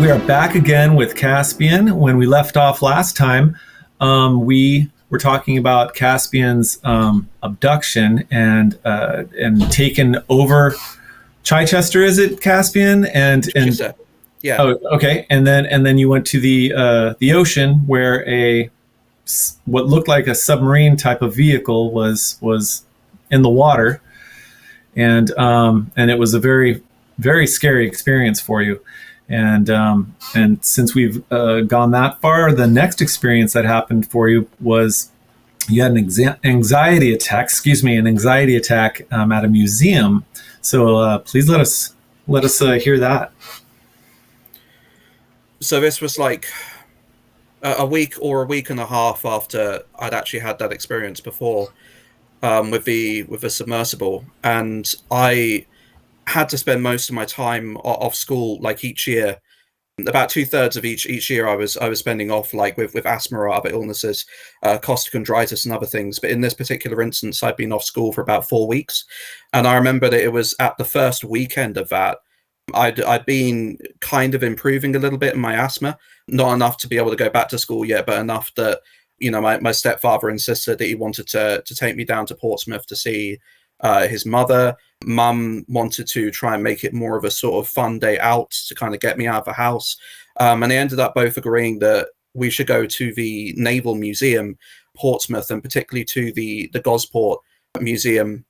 We are back again with Caspian. When we left off last time, we were talking about Caspian's abduction and taken over Chichester. Is it Caspian? And yeah. Oh, okay. And then you went to the ocean where what looked like a submarine type of vehicle was in the water, and it was a very, very scary experience for you. And since we've gone that far, the next experience that happened for you was you had an anxiety attack. An anxiety attack at a museum. So please let us hear that. So this was like a week or a week and a half after I'd actually had that experience before with the submersible, and I had to spend most of my time off school, like each year. About 2/3 of each year I was spending off, like with asthma or other illnesses, costochondritis and other things. But in this particular instance, I'd been off school for about 4 weeks, and I remember that it was at the first weekend of that I'd been kind of improving a little bit in my asthma, not enough to be able to go back to school yet, but enough that my stepfather insisted that he wanted to take me down to Portsmouth to see his mother. Mum wanted to try and make it more of a sort of fun day out to kind of get me out of the house. And they ended up both agreeing that we should go to the Naval Museum, Portsmouth, and particularly to the Gosport Museum,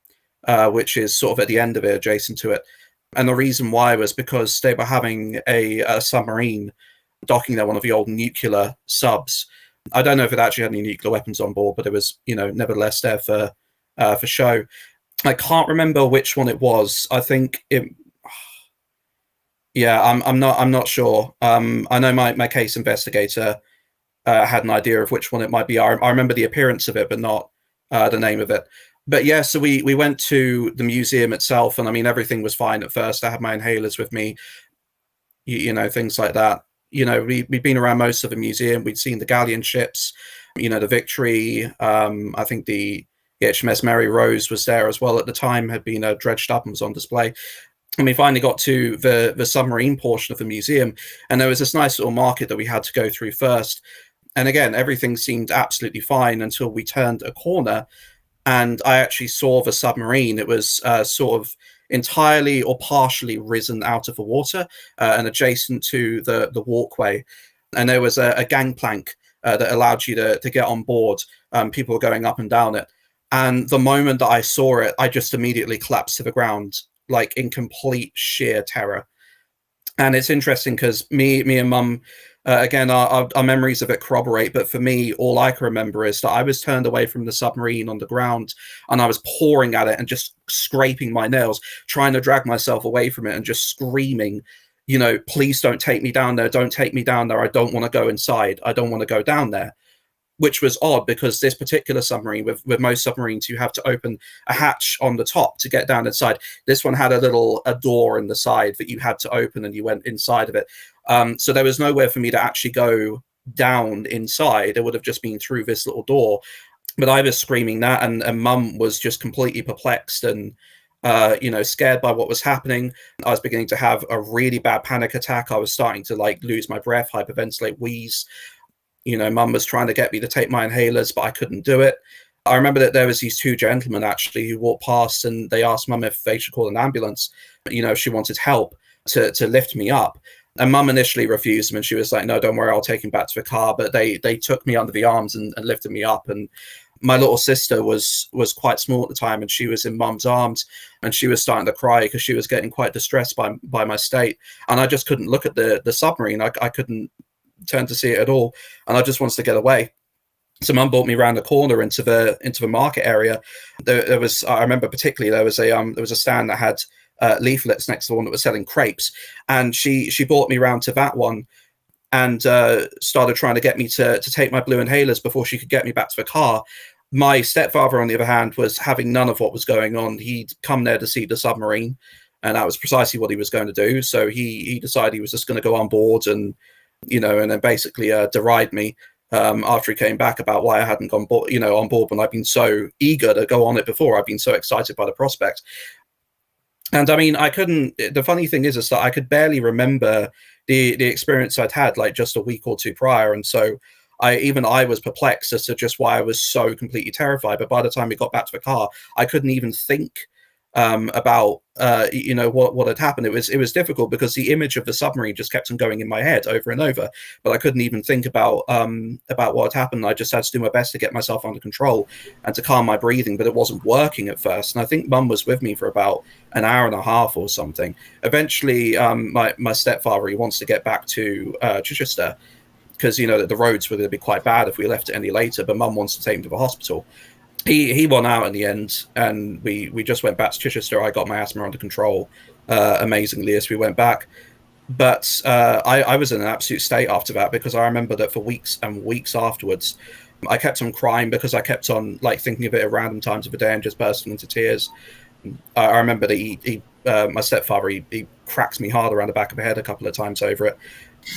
which is sort of at the end of it, adjacent to it. And the reason why was because they were having a submarine docking there, one of the old nuclear subs. I don't know if it actually had any nuclear weapons on board, but it was, nevertheless there for show. I can't remember which one it was. I think it. Yeah, I'm not sure. I know my case investigator had an idea of which one it might be. I remember the appearance of it, but not the name of it. But yeah, so we went to the museum itself, and I mean everything was fine at first. I had my inhalers with me, things like that. We'd been around most of the museum. We'd seen the galleon ships, the Victory. I think the HMS Mary Rose was there as well at the time, had been dredged up and was on display. And we finally got to the submarine portion of the museum, and there was this nice little market that we had to go through first. And again, everything seemed absolutely fine until we turned a corner, and I actually saw the submarine. It was sort of entirely or partially risen out of the water and adjacent to the walkway. And there was a gangplank that allowed you to get on board. People were going up and down it. And the moment that I saw it, I just immediately collapsed to the ground, like in complete sheer terror. And it's interesting because me and Mum, again, our memories of it corroborate. But for me, all I can remember is that I was turned away from the submarine on the ground, and I was pawing at it and just scraping my nails, trying to drag myself away from it and just screaming, please don't take me down there. Don't take me down there. I don't want to go inside. I don't want to go down there. Which was odd because this particular submarine, with most submarines, you have to open a hatch on the top to get down inside. This one had a door in the side that you had to open, and you went inside of it. So there was nowhere for me to actually go down inside. It would have just been through this little door. But I was screaming that, and Mum was just completely perplexed and scared by what was happening. I was beginning to have a really bad panic attack. I was starting to lose my breath, hyperventilate, wheeze. Mum was trying to get me to take my inhalers, but I couldn't do it. I remember that there was these two gentlemen actually who walked past, and they asked Mum if they should call an ambulance, if she wanted help to lift me up. And Mum initially refused them, and she was like, no, don't worry, I'll take him back to the car. But they took me under the arms and lifted me up. And my little sister was quite small at the time, and she was in Mum's arms, and she was starting to cry because she was getting quite distressed by my state. And I just couldn't look at the submarine. I couldn't turn to see it at all, and I just wanted to get away. So Mum brought me around the corner into the market area. There was, I remember particularly, there was a stand that had leaflets next to the one that was selling crepes, and she brought me around to that one and started trying to get me to take my blue inhalers before she could get me back to the car. My stepfather, on the other hand, was having none of what was going on. He'd come there to see the submarine, and that was precisely what he was going to do. So he decided he was just going to go on board and then basically deride me after he came back about why I hadn't gone on board when I've been so eager to go on it before. I've been so excited by the prospect. And I mean, the funny thing is that I could barely remember the experience I'd had like just a week or two prior. And so I was perplexed as to just why I was so completely terrified. But by the time we got back to the car, I couldn't even think about what had happened. It was difficult because the image of the submarine just kept on going in my head over and over, but I couldn't even think about what had happened. I just had to do my best to get myself under control and to calm my breathing, but it wasn't working at first. And I think Mum was with me for about an hour and a half or something. Eventually, my stepfather, he wants to get back to Chichester, because the roads were going to be quite bad if we left it any later, but Mum wants to take him to the hospital. He won out in the end, and we just went back to Chichester. I got my asthma under control amazingly as we went back. But I was in an absolute state after that, because I remember that for weeks and weeks afterwards, I kept on crying because I kept on like thinking of it at random times of the day and just bursting into tears. I remember that my stepfather, he cracks me hard around the back of the head a couple of times over it.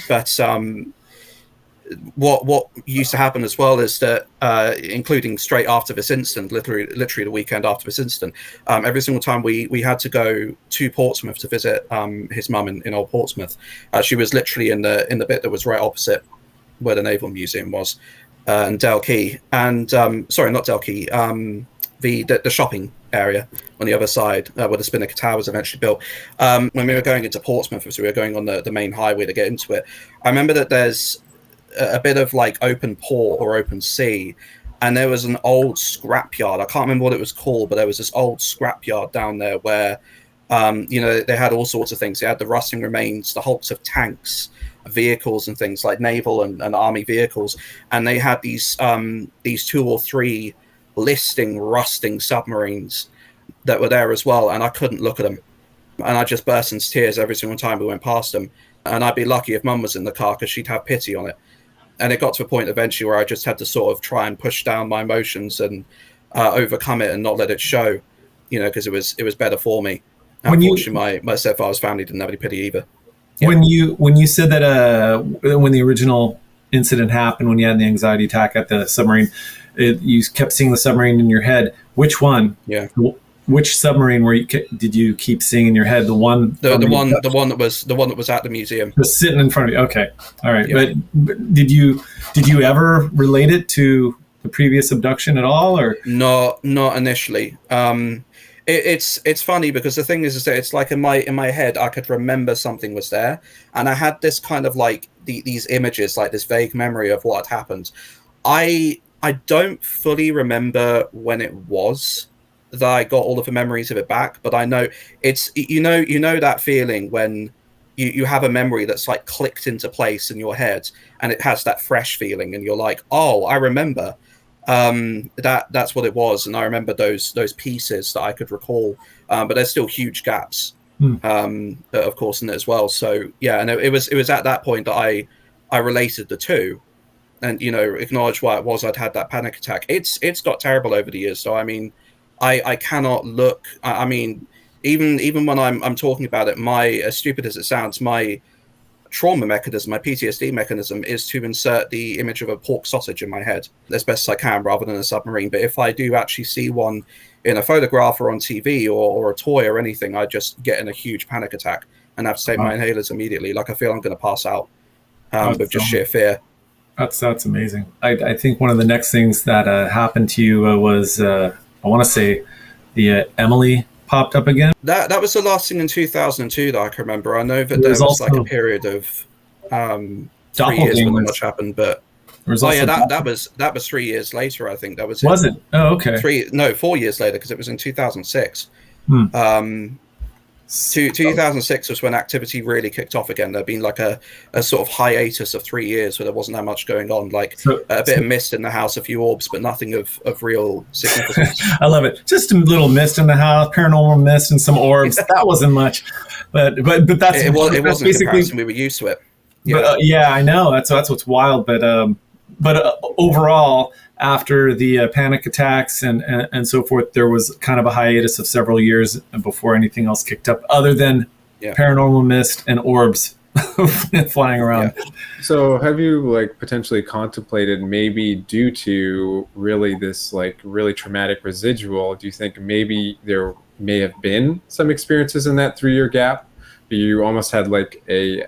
But what used to happen as well is that, including straight after this incident, literally the weekend after this incident, every single time we had to go to Portsmouth to visit his mum in Old Portsmouth. She was literally in the bit that was right opposite where the Naval Museum was, and Dalkey, and sorry, not Dalkey, the shopping area on the other side, where the Spinnaker Tower was eventually built. When we were going into Portsmouth, so we were going on the main highway to get into it, I remember that there's a bit of like open port or open sea, and there was an old scrapyard. I can't remember what it was called, but there was this old scrapyard down there where they had all sorts of things. They had the rusting remains, the hulks of tanks, vehicles and things like naval and army vehicles, and they had these 2 or 3 rusting submarines that were there as well, and I couldn't look at them, and I just burst into tears every single time we went past them. And I'd be lucky if Mum was in the car, because she'd have pity on it. And it got to a point eventually where I just had to sort of try and push down my emotions and overcome it and not let it show, because it was better for me. Unfortunately, my stepfather's family didn't have any pity either. Yeah. When you said that when the original incident happened, when you had the anxiety attack at the submarine, you kept seeing the submarine in your head. Which one? Yeah. Which submarine did you keep seeing in your head? The one that was at the museum, just sitting in front of you. Okay, all right. Yeah. But did you ever relate it to the previous abduction at all, or not initially? It's funny because the thing is that it's like in my head I could remember something was there, and I had this kind of like these images, like this vague memory of what had happened. I don't fully remember when it was that I got all of the memories of it back, but I know it's that feeling when you have a memory that's like clicked into place in your head, and it has that fresh feeling, and you're like, oh, I remember. That's what it was, and I remember those pieces that I could recall, but there's still huge gaps, of course, in it as well. So yeah, and it was at that point that I related the two, and acknowledged why it was I'd had that panic attack. It's got terrible over the years. So I mean, I cannot look. I mean, even when I'm talking about it, as stupid as it sounds, my trauma mechanism, my PTSD mechanism, is to insert the image of a pork sausage in my head as best as I can, rather than a submarine. But if I do actually see one in a photograph or on TV or a toy or anything, I just get in a huge panic attack and have to take my inhalers immediately. Like I feel I'm going to pass out with just sheer fear. That's amazing. I think one of the next things that happened to you was I want to say the Emily popped up again. That was the last thing in 2002 that I can remember. I know that there was like a period of 3 years when much happened, but that was 3 years later. I think that was. Was it? Oh, okay. 4 years later, because it was in 2006. 2006 was when activity really kicked off again. There'd been like a sort of hiatus of 3 years where there wasn't that much going on, like a bit of mist in the house, a few orbs, but nothing of real significance. I love it. Just a little mist in the house, paranormal mist and some orbs. That wasn't much, but that's it wasn't basically, in comparison. We were used to it. Yeah, but, I know that's what's wild. But overall, after the panic attacks and so forth, there was kind of a hiatus of several years before anything else kicked up, other than paranormal mist and orbs flying around. Yeah. So have you like potentially contemplated, maybe due to really this like really traumatic residual, do you think maybe there may have been some experiences in that 3-year gap you almost had like a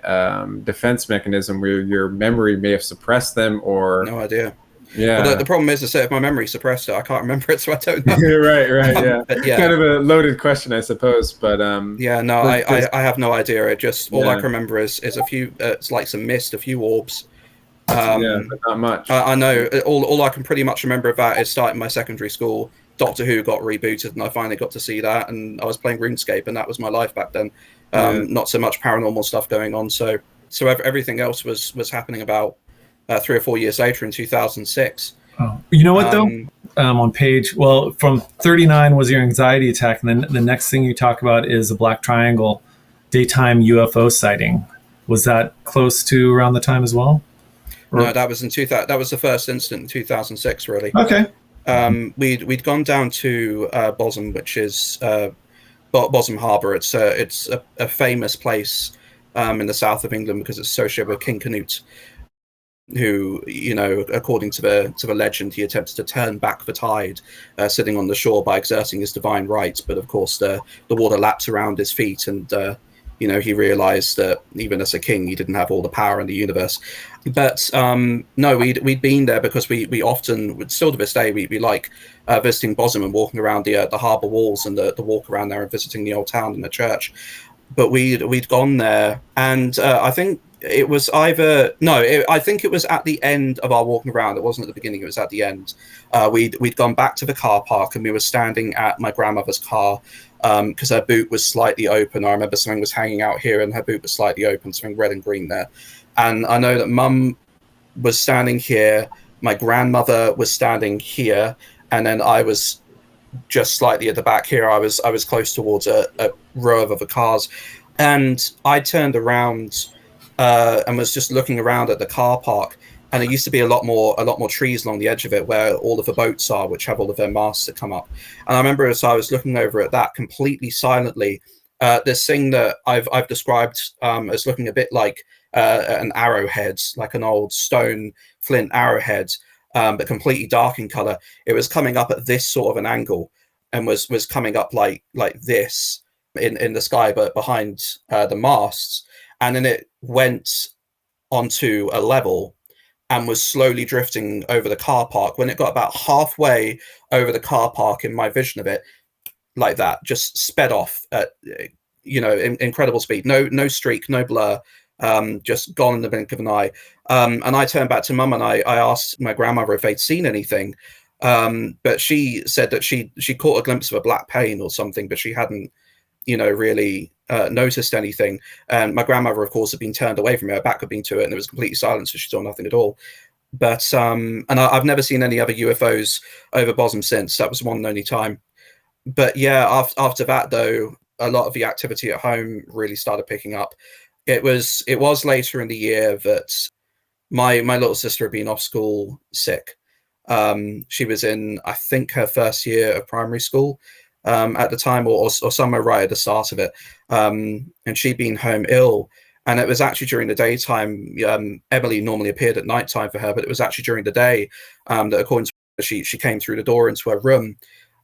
defense mechanism where your memory may have suppressed them, or No idea. yeah. Well, the problem is that if my memory suppressed it, I can't remember it, so I don't know. Right, yeah. But yeah, Kind of a loaded question, I suppose, but yeah, no, I have no idea. It just all I can remember is a few. It's like some mist, a few orbs. Yeah, but not much. I know all I can pretty much remember of that is starting my secondary school. Doctor Who got rebooted, and I finally got to see that. And I was playing RuneScape, and that was my life back then. Not so much paranormal stuff going on. So everything else was happening about 3 or 4 years later in 2006. Oh. You know what though? On page, well, from 39 was your anxiety attack, and then the next thing you talk about is a black triangle daytime UFO sighting. Was that close to around the time as well? No, that was in 2000. That was the first incident in 2006. Really. Okay. We'd gone down to Bosom, which is Bosom Harbour. It's a famous place in the south of England because it's associated with King Canute, who, you know, according to the legend, he attempted to turn back the tide, sitting on the shore by exerting his divine rights. But of course, the water lapped around his feet, and you know, he realized that even as a king, he didn't have all the power in the universe. But no, we'd been there because we often, still to this day, we like visiting Bosom and walking around the harbour walls and the walk around there and visiting the old town and the church. But we'd gone there, and I think it was I think it was at the end of our walking around. It wasn't at the beginning, it was at the end. We'd gone back to the car park, and we were standing at my grandmother's car because her boot was slightly open. I remember something was hanging out here and her boot was slightly open, something red and green there. And I know that Mum was standing here, my grandmother was standing here, and then I was just slightly at the back here. I was close towards a row of other cars, and I turned around and was just looking around at the car park, and there used to be a lot more trees along the edge of it where all of the boats are, which have all of their masts that come up. And I remember as I was looking over at that completely silently, this thing that I've described as looking a bit like an arrowhead, like an old stone flint arrowhead, but completely dark in color. It was coming up at this sort of an angle, and was coming up like this in the sky, but behind the masts. And then it went onto a level and was slowly drifting over the car park. When it got about halfway over the car park, in my vision of it, like that, just sped off at, you know, incredible speed. No streak, no blur, just gone in the blink of an eye. And I turned back to Mum and I asked my grandmother if they'd seen anything. But she said that she caught a glimpse of a black plane or something, but she hadn't, you know, really noticed anything. And my grandmother, of course, had been turned away from her back had been to it, and it was completely silent, so she saw nothing at all. But and I've never seen any other UFOs over Bosom since. That was one and only time. But yeah, after that though, a lot of the activity at home really started picking up. It was later in the year that my little sister had been off school sick. She was in, I think, her first year of primary school at the time, or somewhere right at the start of it, and she'd been home ill. And it was actually during the daytime. Emily normally appeared at nighttime for her, but it was actually during the day that, according to her, she came through the door into her room.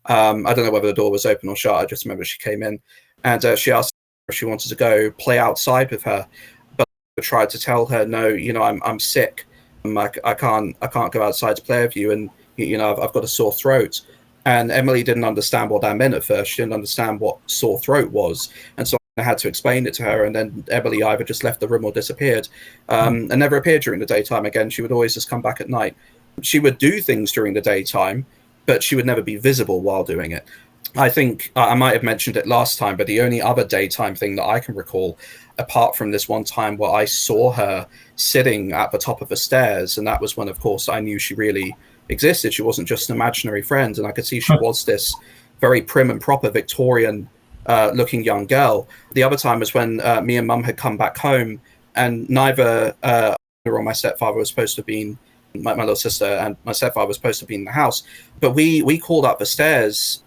I don't know whether the door was open or shut. I just remember she came in, and she asked if she wanted to go play outside with her. But I tried to tell her, no, you know, I'm sick. I can't go outside to play with you, and you know, I've got a sore throat. And Emily didn't understand what that meant at first. She didn't understand what sore throat was, and so I had to explain it to her. And then Emily either just left the room or disappeared, and never appeared during the daytime again. She would always just come back at night. She would do things during the daytime, but she would never be visible while doing it. I think I might have mentioned it last time, but the only other daytime thing that I can recall, apart from this one time where I saw her sitting at the top of the stairs, and that was when, of course, I knew she really existed. She wasn't just an imaginary friend, and I could see she was this very prim and proper Victorian looking young girl. The other time was when me and Mum had come back home, and neither or my stepfather was supposed to have been, my little sister and my stepfather was supposed to be in the house, but we called up the stairs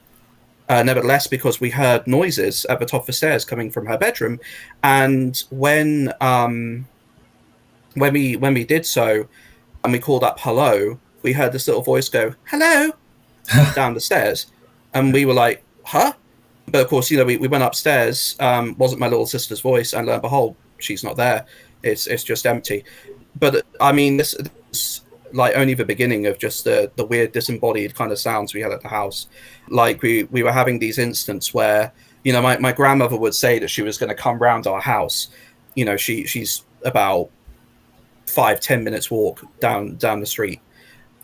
nevertheless, because we heard noises at the top of the stairs coming from her bedroom. And when we did so, and we called up hello, we heard this little voice go, hello, down the stairs. And we were like, huh? But of course, we went upstairs. Wasn't my little sister's voice, and lo and behold, she's not there. It's just empty. But I mean, this is like only the beginning of just the weird disembodied kind of sounds we had at the house. Like we were having these instances where, my grandmother would say that she was going to come round our house. She's about 5-10 minutes walk down the street.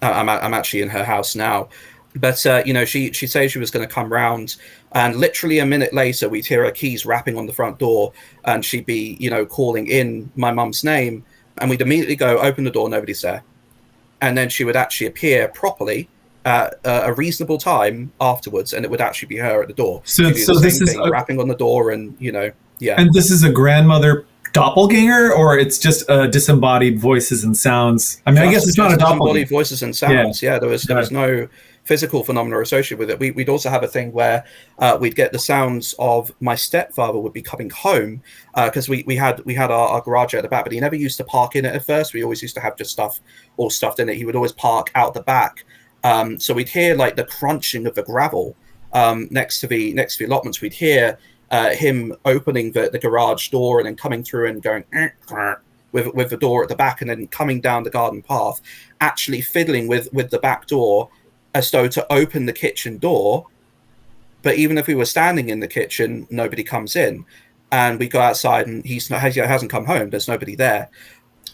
I'm actually in her house now. But, she'd say she was going to come round, and literally a minute later, we'd hear her keys rapping on the front door, and she'd be, calling in my mum's name, and we'd immediately go, open the door, nobody's there. And then she would actually appear properly at a reasonable time afterwards, and it would actually be her at the door. So this is rapping on the door, and, yeah. And this is a grandmother doppelganger, or it's just disembodied voices and sounds? I mean, I guess it's not a doppelganger. Disembodied voices and sounds. Yeah, there was no physical phenomena associated with it. We'd also have a thing where we'd get the sounds of my stepfather would be coming home, because we had our garage at the back, but he never used to park in it at first. We always used to have just stuff all stuffed in it. He would always park out the back. So we'd hear like the crunching of the gravel next to the allotments. We'd hear him opening the garage door and then coming through and going with the door at the back, and then coming down the garden path, actually fiddling with the back door as though to open the kitchen door. But even if we were standing in the kitchen, nobody comes in, and we go outside and he hasn't come home. There's nobody there.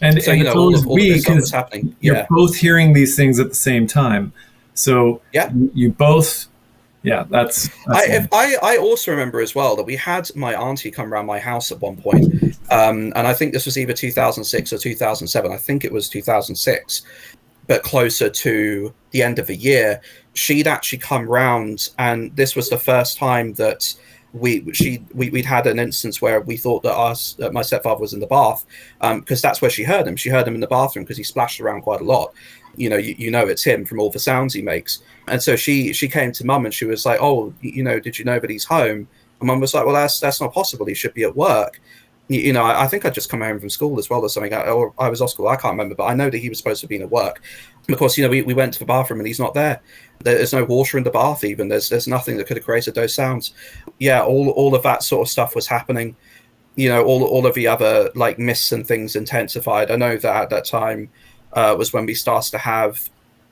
And so it's always weird because happening. You're both hearing these things at the same time. So you both. Yeah, that's I also remember as well that we had my auntie come around my house at one point, and I think this was either 2006 or 2007. I think it was 2006, but closer to the end of the year. She'd actually come round, and this was the first time that we'd had an instance where we thought that my stepfather was in the bath, because that's where she heard him. She heard him in the bathroom because he splashed around quite a lot. It's him from all the sounds he makes. And so she came to mum and she was like, oh, did you know that he's home? And mum was like, well, that's not possible. He should be at work. I think I'd just come home from school as well or something, or I was off school. I can't remember, but I know that he was supposed to be at work. And of course, we went to the bathroom and he's not there. There's no water in the bath even. There's nothing that could have created those sounds. Yeah, all of that sort of stuff was happening. All of the other like myths and things intensified. I know that at that time was when we started to have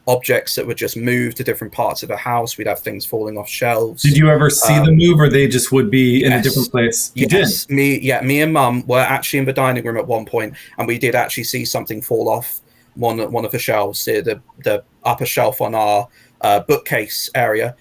objects that would just move to different parts of the house. We'd have things falling off shelves. Did you ever see them move, or they just would be in a different place? You did? Me and mum were actually in the dining room at one point, and we did actually see something fall off one of the shelves, the upper shelf on our bookcase area.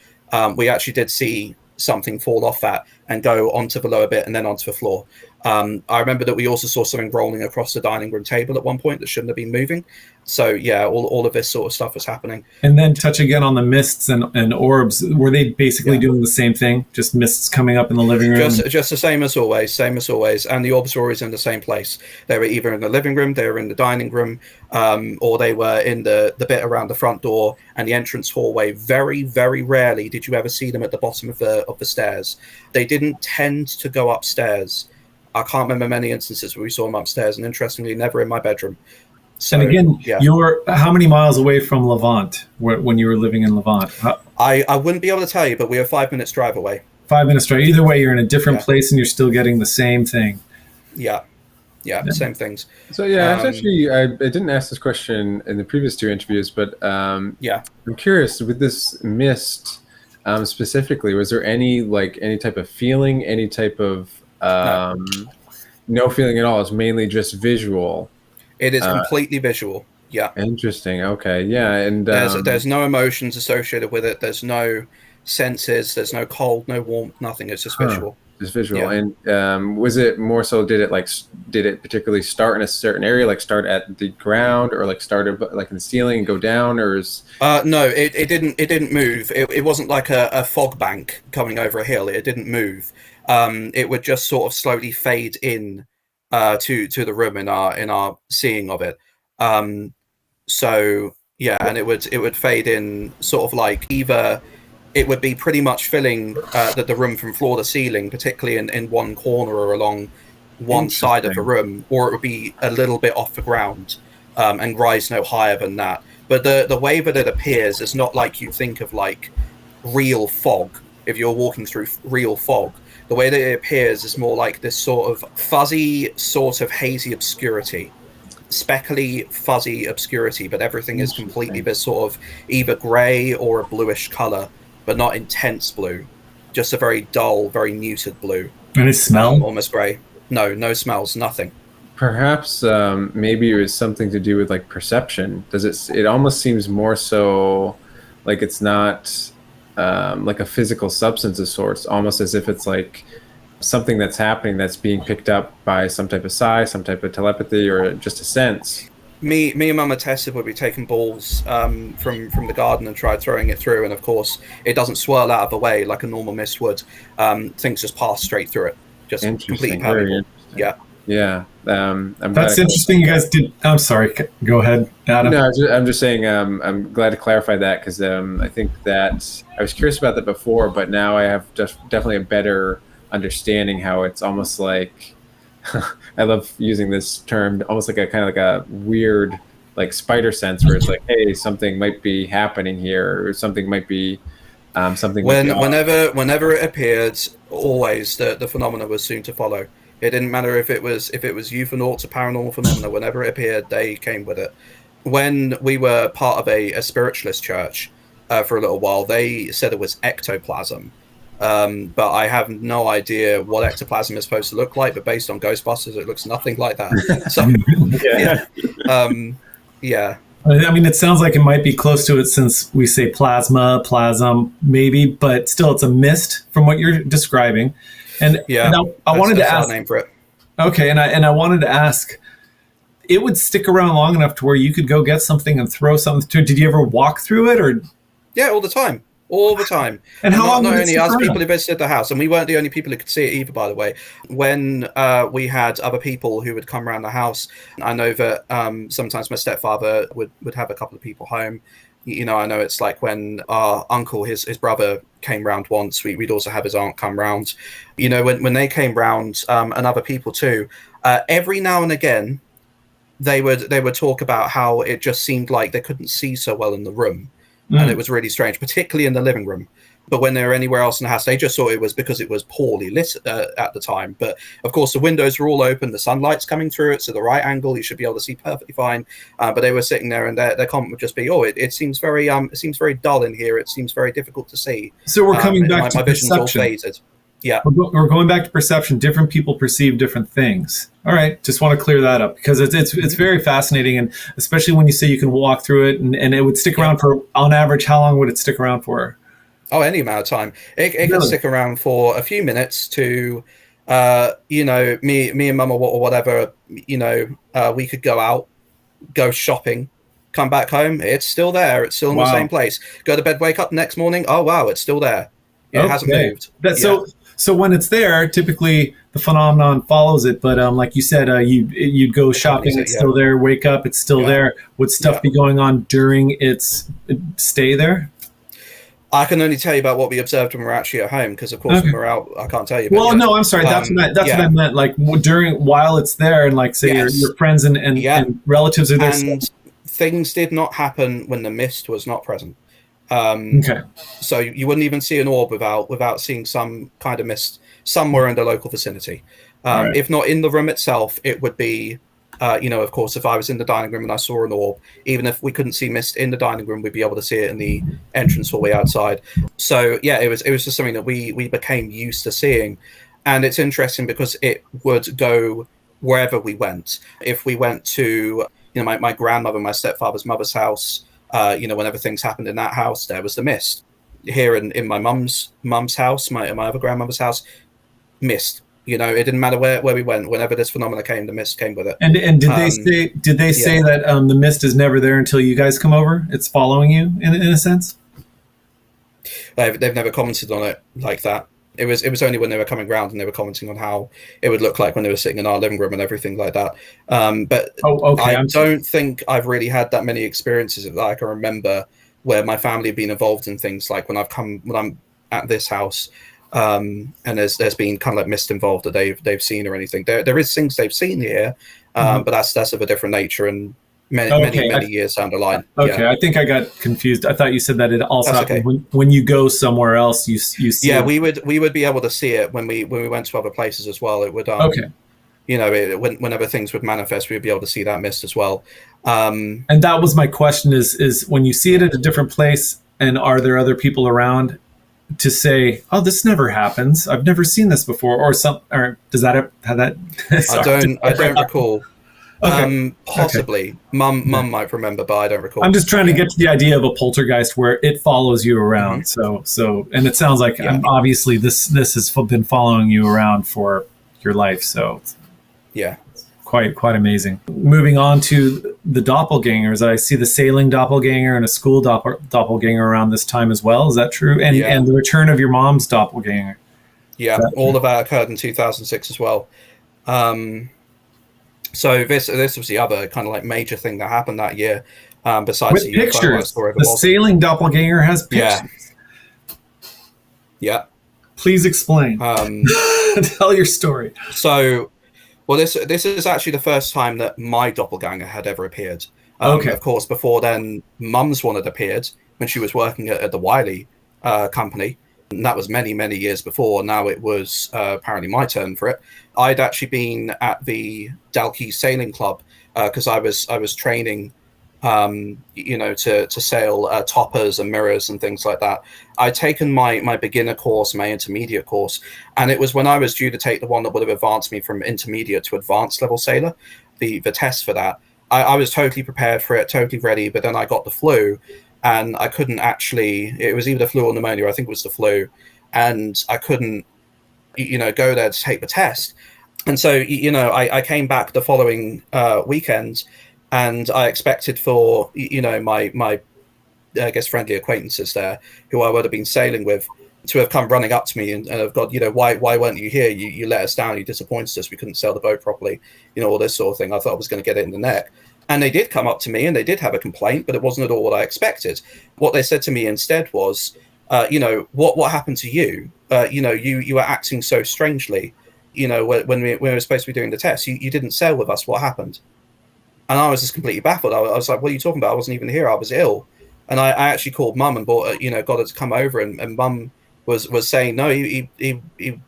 We actually did see something fall off that and go onto the lower bit and then onto the floor. I remember that we also saw something rolling across the dining room table at one point that shouldn't have been moving. So yeah, all of this sort of stuff was happening. And then touch again on the mists and orbs. Were they basically doing the same thing? Just mists coming up in the living room? Just the same as always. And the orbs were always in the same place. They were either in the living room, they were in the dining room, or they were in the bit around the front door and the entrance hallway. Very, very rarely did you ever see them at the bottom of the stairs. They didn't tend to go upstairs. I can't remember many instances where we saw them upstairs, and interestingly, never in my bedroom. So, and again, you're how many miles away from Levant when you were living in Levant? I wouldn't be able to tell you, but we were 5 minutes drive away. 5 minutes drive. Either way, you're in a different place and you're still getting the same thing. Yeah, same things. So it's actually, I didn't ask this question in the previous two interviews, but I'm curious with this mist specifically. Was there any type of feeling, any type of no feeling at all? It's mainly just visual. It is completely visual. Yeah. Interesting. Okay. Yeah. And there's no emotions associated with it. There's no senses. There's no cold, no warmth, nothing. It's just visual. Just visual. Yeah. And was it more so? Did it particularly start in a certain area, like start at the ground, or like started like in the ceiling and go down, or is? No, it didn't. It didn't move. It wasn't like a fog bank coming over a hill. It didn't move. It would just sort of slowly fade in to the room in our seeing of it. So yeah, and it would fade in sort of like either it would be pretty much filling the room from floor to ceiling, particularly in one corner or along one side of the room, or it would be a little bit off the ground and rise no higher than that. But the way that it appears is not like you think of like real fog. if you're walking through real fog. The way that it appears is more like this sort of fuzzy, sort of hazy obscurity, speckly, fuzzy obscurity, but everything is completely this sort of either grey or a bluish colour, but not intense blue, just a very dull, very muted blue. Any smell? Almost grey. No smells, nothing. Perhaps maybe it was something to do with like perception. It almost seems more so like it's not like a physical substance of sorts, almost as if it's like something that's happening that's being picked up by some type of psi, some type of telepathy, or just a sense. Me and Mum attested would be taking balls from the garden and try throwing it through, and of course it doesn't swirl out of the way like a normal mist would. Things just pass straight through it, just completely permeable. Yeah. That's interesting. You guys did. I'm sorry. Go ahead, Adam. No, I'm just saying. I'm glad to clarify that, because I think that I was curious about that before, but now I have definitely a better understanding how it's almost like I love using this term, almost like a kind of like a weird like spider sense, where it's like, hey, something might be happening here, or something might be something. Whenever it appeared, always the phenomena was soon to follow. It didn't matter if it was ufonauts or paranormal phenomena. Whenever it appeared, they came with it. When we were part of a spiritualist church for a little while, they said it was ectoplasm. But I have no idea what ectoplasm is supposed to look like. But based on Ghostbusters, it looks nothing like that. So, yeah. I mean, it sounds like it might be close to it, since we say plasma, plasm, maybe, but still, it's a mist from what you're describing. And I wanted to ask. Name for it. Okay, and I wanted to ask. It would stick around long enough to where you could go get something and throw something to it. Did you ever walk through it, or? Yeah, all the time. All the time. And how long? Not only us, people who visited the house, and we weren't the only people who could see it either, by the way. When we had other people who would come around the house, I know that sometimes my stepfather would have a couple of people home. You know, I know it's like when our uncle, his brother came round once, we'd also have his aunt come round. You know, when they came round, and other people too, every now and again, they would talk about how it just seemed like they couldn't see so well in the room. And it was really strange, particularly in the living room. But when they were anywhere else in the house, they just thought it was because it was poorly lit at the time. But of course, the windows were all open, the sunlight's coming through it, so the right angle, you should be able to see perfectly fine. But they were sitting there, and their comment would just be, "Oh, it seems very dull in here. It seems very difficult to see." So we're coming back to my vision's all perception. faded. Yeah, we're going back to perception. Different people perceive different things. All right, just want to clear that up, because it's very fascinating, and especially when you say you can walk through it, and it would stick around for, on average, how long would it stick around for? Oh, any amount of time. It can stick around for a few minutes to, you know, me and Mum or whatever. You know, we could go out, go shopping, come back home. It's still there. It's still in the same place. Go to bed, wake up the next morning. Oh wow, it's still there. It hasn't moved. So when it's there, typically the phenomenon follows it. But like you said, you'd go shopping, it's still there. Wake up, it's still there. Would stuff be going on during its stay there? I can only tell you about what we observed when we were actually at home, because of course when we're out, I can't tell you. Well, no, I'm sorry. That's what I meant. Like while it's there, and like say your friends and relatives are there. And things did not happen when the mist was not present. So you wouldn't even see an orb without seeing some kind of mist somewhere in the local vicinity. If not in the room itself, it would be, you know, of course, if I was in the dining room and I saw an orb, even if we couldn't see mist in the dining room, we'd be able to see it in the entrance hallway outside. So yeah, it was just something that we became used to seeing. And it's interesting because it would go wherever we went. If we went to, you know, my grandmother, my stepfather's mother's house, you know, whenever things happened in that house, there was the mist. Here in my mum's house, my other grandmother's house, mist. You know, it didn't matter where we went. Whenever this phenomena came, the mist came with it. And did they say that the mist is never there until you guys come over? It's following you in a sense. They've never commented on it like that. It was only when they were coming round and they were commenting on how it would look like when they were sitting in our living room and everything like that. But I don't think I've really had that many experiences that I can remember where my family have been involved in things like when I'm at this house, and there's been kind of like mist involved that they've seen or anything. There is things they've seen here, but that's of a different nature, and many years down the line. Okay, Yeah. I think I got confused. I thought you said that it also That's happened okay. when you go somewhere else. You see. Yeah, it. we would be able to see it when we went to other places as well. It would Okay. You know, whenever things would manifest, we'd be able to see that mist as well. And that was my question: is when you see it at a different place, and are there other people around to say, "Oh, this never happens. I've never seen this before," or some, or does that have that? I don't recall. Okay. Possibly. Okay. Mum might remember, but I don't recall. I'm just trying to get to the idea of a poltergeist where it follows you around. So, and it sounds like obviously this has been following you around for your life. So, yeah, quite amazing. Moving on to the doppelgangers, I see the sailing doppelganger and a school doppelganger around this time as well. Is that true? And the return of your mom's doppelganger. Yeah, all of that occurred in 2006 as well. So this was the other kind of like major thing that happened that year. Besides with the pictures, story of the sailing doppelganger has pictures. Yeah. Please explain. Tell your story. So, well, this is actually the first time that my doppelganger had ever appeared. Okay. Of course, before then, Mum's one had appeared when she was working at the Wiley company. And that was many years before. Now it was apparently my turn for it. I'd actually been at the Dalkey Sailing Club because I was training, to sail toppers and mirrors and things like that. I'd taken my beginner course, my intermediate course, and it was when I was due to take the one that would have advanced me from intermediate to advanced level sailor, the test for that. I was totally prepared for it, totally ready, but then I got the flu. And I couldn't actually, it was either the flu or pneumonia, I think it was the flu. And I couldn't, go there to take the test. And so, I came back the following weekend and I expected for, my I guess, friendly acquaintances there who I would have been sailing with to have come running up to me and have gone, why weren't you here? You let us down. You disappointed us. We couldn't sail the boat properly, all this sort of thing. I thought I was going to get it in the neck. And they did come up to me and they did have a complaint, but it wasn't at all what I expected. What they said to me instead was, what happened to you? You were acting so strangely, when we were supposed to be doing the test. You didn't sail with us. What happened? And I was just completely baffled. I was like, what are you talking about? I wasn't even here. I was ill. And I actually called Mum and got her to come over. And Mum was saying, no, he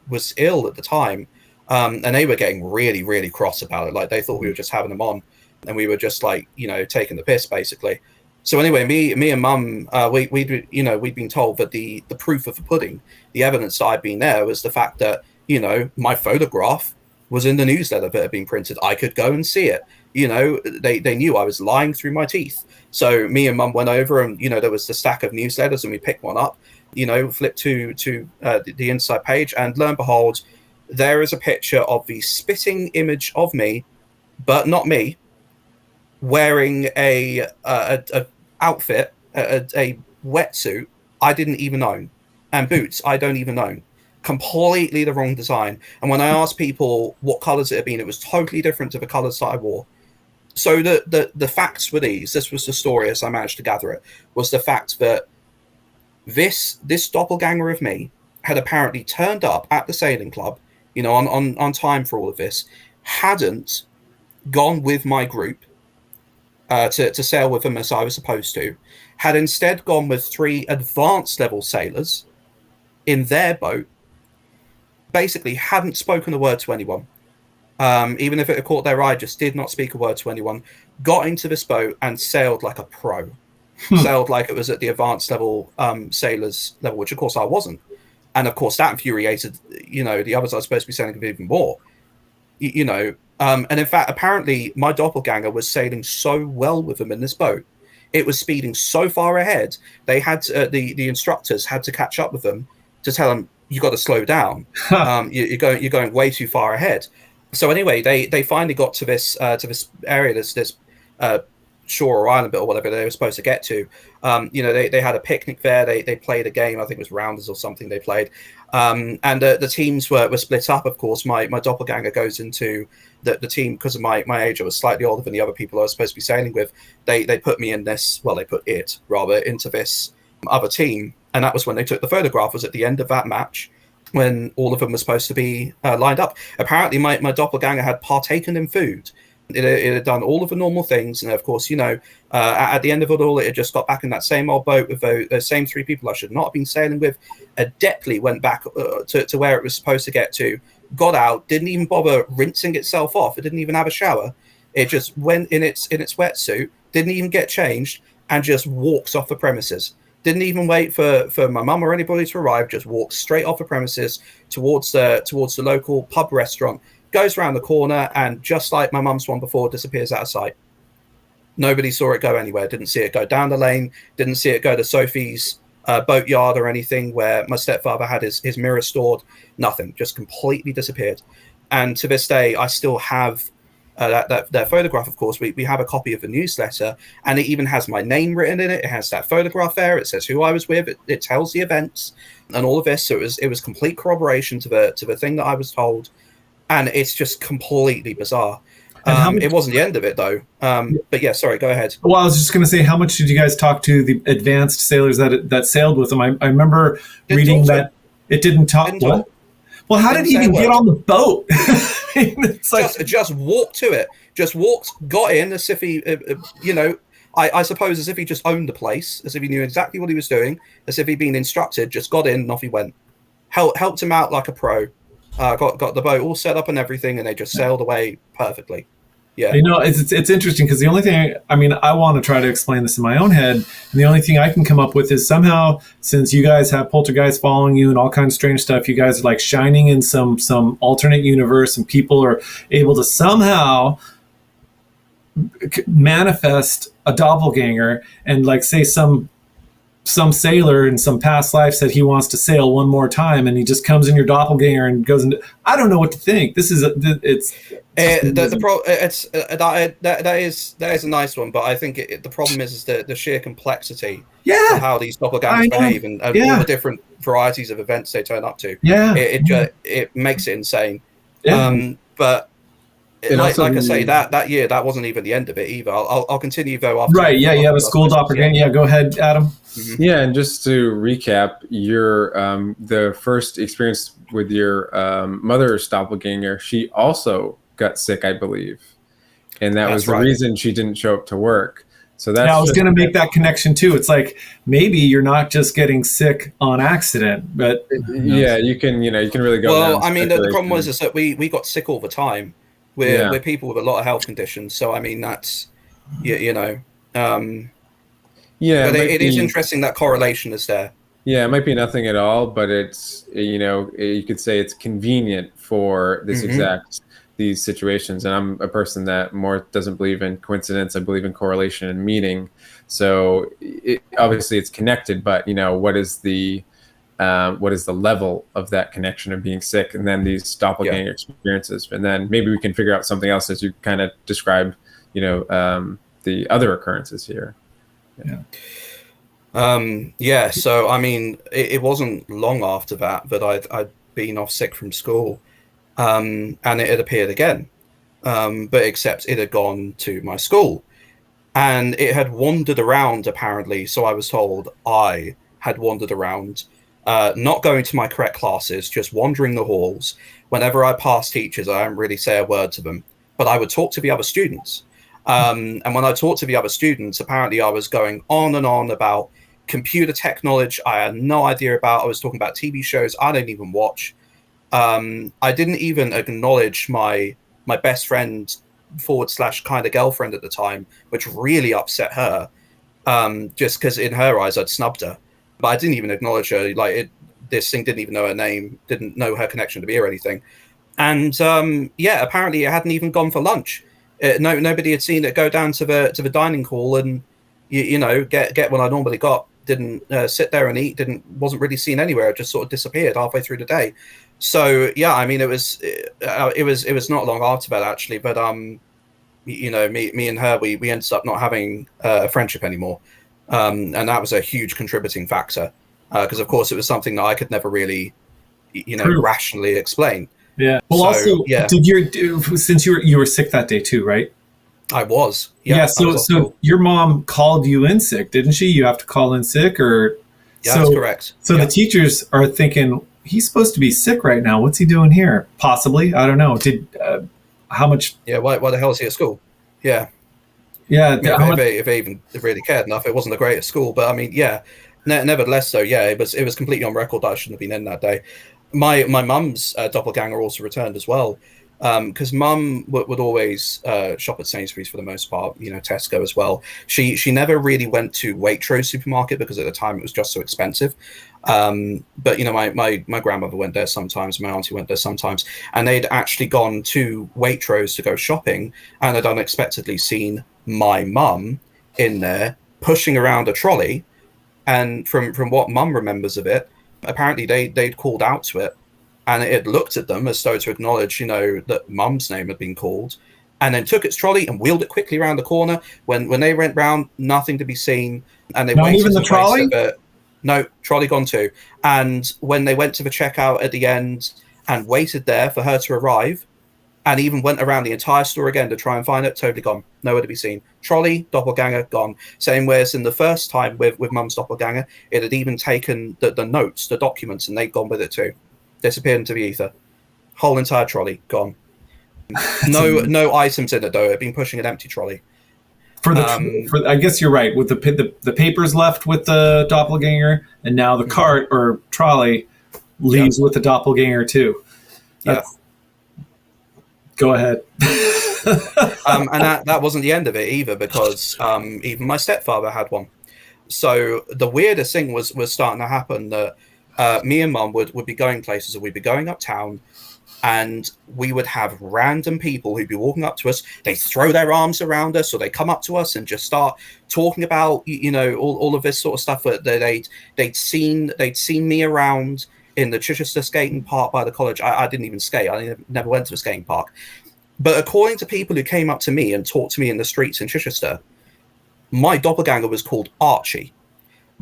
was ill at the time. And they were getting really, really cross about it. Like they thought we were just having him on. And we were just like, taking the piss basically. So anyway, me and Mum, we'd been told that the proof of the pudding, the evidence that I'd been there was the fact that, my photograph was in the newsletter that had been printed. I could go and see it. They knew I was lying through my teeth. So me and Mum went over and, there was the stack of newsletters and we picked one up, flipped to the inside page and lo and behold, there is a picture of the spitting image of me, but not me, wearing a outfit, a wetsuit I didn't even own, and boots I don't even own. Completely the wrong design. And when I asked people what colors it had been, it was totally different to the colors that I wore. So the facts were these. This was the story as I managed to gather it, was the fact that this doppelganger of me had apparently turned up at the sailing club, on time for all of this, hadn't gone with my group to sail with them as I was supposed to, had instead gone with 3 advanced level sailors in their boat, basically hadn't spoken a word to anyone. Even if it had caught their eye, just did not speak a word to anyone, got into this boat and sailed like a pro. Sailed like it was at the advanced level sailors level, which of course I wasn't. And of course that infuriated, the others I was supposed to be sailing with even more. And in fact, apparently my doppelganger was sailing so well with them in this boat. It was speeding so far ahead. They had the instructors had to catch up with them to tell them, you got to slow down. You're going way too far ahead. So anyway, they finally got to this area, this shore or island bit or whatever they were supposed to get to. They had a picnic there. They played a game. I think it was rounders or something they played. And the teams were split up. Of course, my doppelganger goes into the team because of my age. I was slightly older than the other people I was supposed to be sailing with. They put me in this. Well, they put it rather into this other team. And that was when they took the photograph. Was at the end of that match when all of them were supposed to be lined up. Apparently, my doppelganger had partaken in food It had done all of the normal things, and of course, at the end of it all, it had just got back in that same old boat with those same 3 people I should not have been sailing with. Adeptly went back to where it was supposed to get to, got out, didn't even bother rinsing itself off. It didn't even have a shower. It just went in its wetsuit, didn't even get changed, and just walks off the premises. Didn't even wait for my mum or anybody to arrive. Just walked straight off the premises towards the local pub restaurant. Goes around the corner, and just like my mum's one before, disappears out of sight. Nobody saw it go anywhere. Didn't see it go down the lane. Didn't see it go to Sophie's boatyard or anything where my stepfather had his mirror stored. Nothing. Just completely disappeared. And to this day, I still have that photograph. Of course, we have a copy of the newsletter, and it even has my name written in it. It has that photograph there. It says who I was with. It tells the events and all of this. So it was complete corroboration to the thing that I was told. And it's just completely bizarre. It wasn't the end of it, though. But yeah, sorry, go ahead. Well, I was just going to say, how much did you guys talk to the advanced sailors that sailed with them? I remember reading that it didn't talk. What? Well, how did he even get on the boat? It's like just walked to it. Just walked, got in as if he, I suppose as if he just owned the place, as if he knew exactly what he was doing, as if he'd been instructed, just got in and off he went. Helped him out like a pro. Got the boat all set up and everything, and they just sailed away perfectly. Yeah, it's interesting because the only thing I want to try to explain this in my own head, and the only thing I can come up with is somehow, since you guys have poltergeists following you and all kinds of strange stuff, you guys are like shining in some alternate universe, and people are able to somehow manifest a doppelganger, and like say some sailor in some past life said he wants to sail one more time, and he just comes in your doppelganger and goes into. I don't know what to think. This is that is a nice one, but I think the problem is the sheer complexity of how these doppelgangers behave and all the different varieties of events they turn up to. Yeah, it makes it insane. Yeah. But like I say, that year, that wasn't even the end of it either. I'll continue though. After right, yeah, you have a school doppelganger. Yeah, go ahead, Adam. Mm-hmm. Yeah, and just to recap, your the first experience with your mother's doppelganger, she also got sick, I believe, and that's was the reason she didn't show up to work. So that's. Yeah, I was going to make that connection too. It's like maybe you're not just getting sick on accident, but yeah, you can really go. Well, I mean, the problem was is that we got sick all the time. We're people with a lot of health conditions, so I mean that's yeah, but it is interesting that correlation is there. Yeah, it might be nothing at all, but it's you could say it's convenient for this these situations. And I'm a person that more doesn't believe in coincidence. I believe in correlation and meaning. So obviously it's connected, but what is the level of that connection of being sick, and then these doppelganger experiences, and then maybe we can figure out something else as you kind of describe, the other occurrences here. So I mean, it wasn't long after that I'd been off sick from school, and it had appeared again, but except it had gone to my school, and it had wandered around apparently. So I was told I had wandered around, not going to my correct classes, just wandering the halls. Whenever I passed teachers, I didn't really say a word to them, but I would talk to the other students. And when I talked to the other students, apparently I was going on and on about computer technology I had no idea about. I was talking about TV shows I don't even watch. I didn't even acknowledge my best friend / kind of girlfriend at the time, which really upset her, just because in her eyes I'd snubbed her. But I didn't even acknowledge her. This thing didn't even know her name, didn't know her connection to me or anything. And apparently it hadn't even gone for lunch. Nobody had seen it go down to the dining hall and get what I normally got. Didn't sit there and eat. Wasn't really seen anywhere. It just sort of disappeared halfway through the day. So yeah, I mean it was not long after that actually. But me and her we ended up not having a friendship anymore, and that was a huge contributing factor because of course it was something that I could never really rationally explain. Yeah. Well, since you were sick that day too, right? I was. Yeah. So your mom called you in sick, didn't she? You have to call in sick, or? Yeah, that's correct. So the teachers are thinking he's supposed to be sick right now. What's he doing here? Possibly. I don't know. how much? Yeah, why the hell is he at school? Yeah. Yeah, if they even really cared enough, it wasn't the greatest school, but I mean, yeah. Nevertheless, though, yeah, it was completely on record that I shouldn't have been in that day. My mum's doppelganger also returned as well, because mum would always shop at Sainsbury's for the most part, Tesco as well. She never really went to Waitrose supermarket because at the time it was just so expensive. But my grandmother went there sometimes, my auntie went there sometimes, and they'd actually gone to Waitrose to go shopping, and had unexpectedly seen my mum in there pushing around a trolley. And from what mum remembers of it, apparently they'd called out to it, and it had looked at them as though to acknowledge, that mum's name had been called, and then took its trolley and wheeled it quickly around the corner. When they went round, nothing to be seen, and they not even the trolley. No, trolley gone too. And when they went to the checkout at the end and waited there for her to arrive, and even went around the entire store again to try and find it, totally gone, nowhere to be seen. Trolley, doppelganger, gone. Same way as in the first time with mum's doppelganger, it had even taken the notes, the documents, and they'd gone with it too. Disappeared into the ether. Whole entire trolley, gone. No items in it though. It had been pushing an empty trolley. I guess you're right. With the papers left with the doppelganger, and now the cart or trolley leaves with the doppelganger too. Yeah. Go ahead. And that wasn't the end of it either, because even my stepfather had one. So the weirdest thing was starting to happen, that me and mum would be going places, or we'd be going uptown, and we would have random people who'd be walking up to us. They throw their arms around us, or they come up to us and just start talking about all of this sort of stuff that they'd seen me around in the Chichester skating park by the college. I didn't even skate. I never went to a skating park. But according to people who came up to me and talked to me in the streets in Chichester, my doppelganger was called Archie.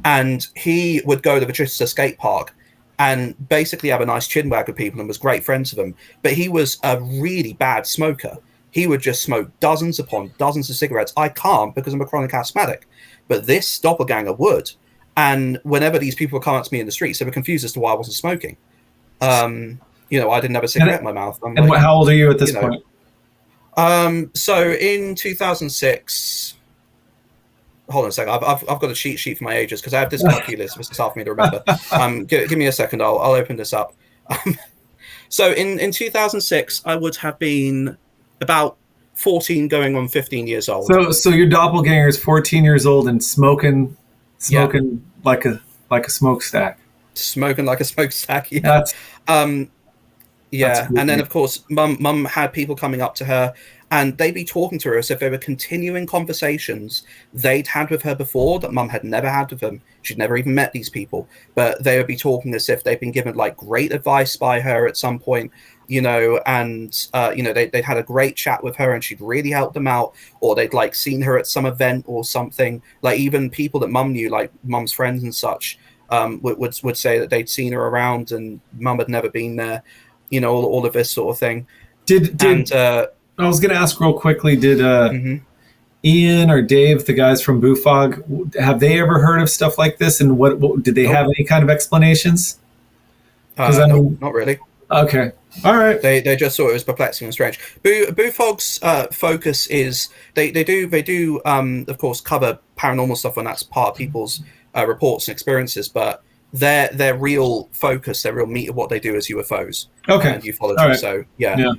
And he would go to the Chichester skate park and basically have a nice chinwag with people and was great friends with them. But he was a really bad smoker. He would just smoke dozens upon dozens of cigarettes. I can't, because I'm a chronic asthmatic. But this doppelganger would. And whenever these people would come up to me in the streets, they were confused as to why I wasn't smoking. I didn't have a cigarette in my mouth. How old are you at this point? So in 2006, hold on a second. I've got a cheat sheet for my ages, because I have dyscalculia list, which is hard for me to remember. Give me a second. I'll open this up. So in 2006, I would have been about 14, going on 15 years old. So your doppelganger is 14 years old and smoking like a smokestack. Smoking like a smokestack, yeah. And then of course, mum had people coming up to her, and they'd be talking to her as if they were continuing conversations they'd had with her before that mum had never had with them. She'd never even met these people, but they would be talking as if they'd been given like great advice by her at some point, they'd had a great chat with her and she'd really helped them out, or they'd like seen her at some event or something. Like even people that mum knew, like mum's friends and such, would say that they'd seen her around and mum had never been there, all of this sort of thing. I was going to ask real quickly, did Ian or Dave, the guys from BUFOG, have they ever heard of stuff like this? And what did they have any kind of explanations? No, not really. Okay. All right. They just thought it was perplexing and strange. BUFOG's focus is they do of course cover paranormal stuff, and that's part of people's reports and experiences, but their real focus, their real meat of what they do is UFOs. Okay. And ufology. Right. So yeah.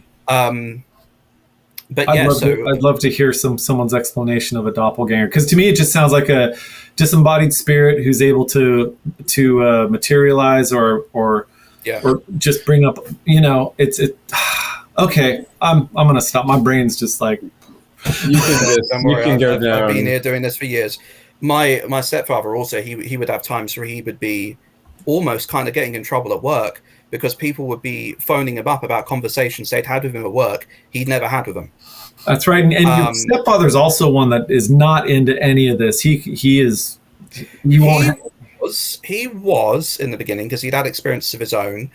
But I'd love to hear someone's explanation of a doppelganger, because to me it just sounds like a disembodied spirit who's able to materialize or just bring up. It's okay. I'm gonna stop. My brain's just like. You can go down. I've been here doing this for years. My stepfather also, he would have times where he would be almost kind of getting in trouble at work, because people would be phoning him up about conversations they'd had with him at work he'd never had with them. That's right. And your stepfather's also one that is not into any of this. He is. He was in the beginning, because he'd had experiences of his own.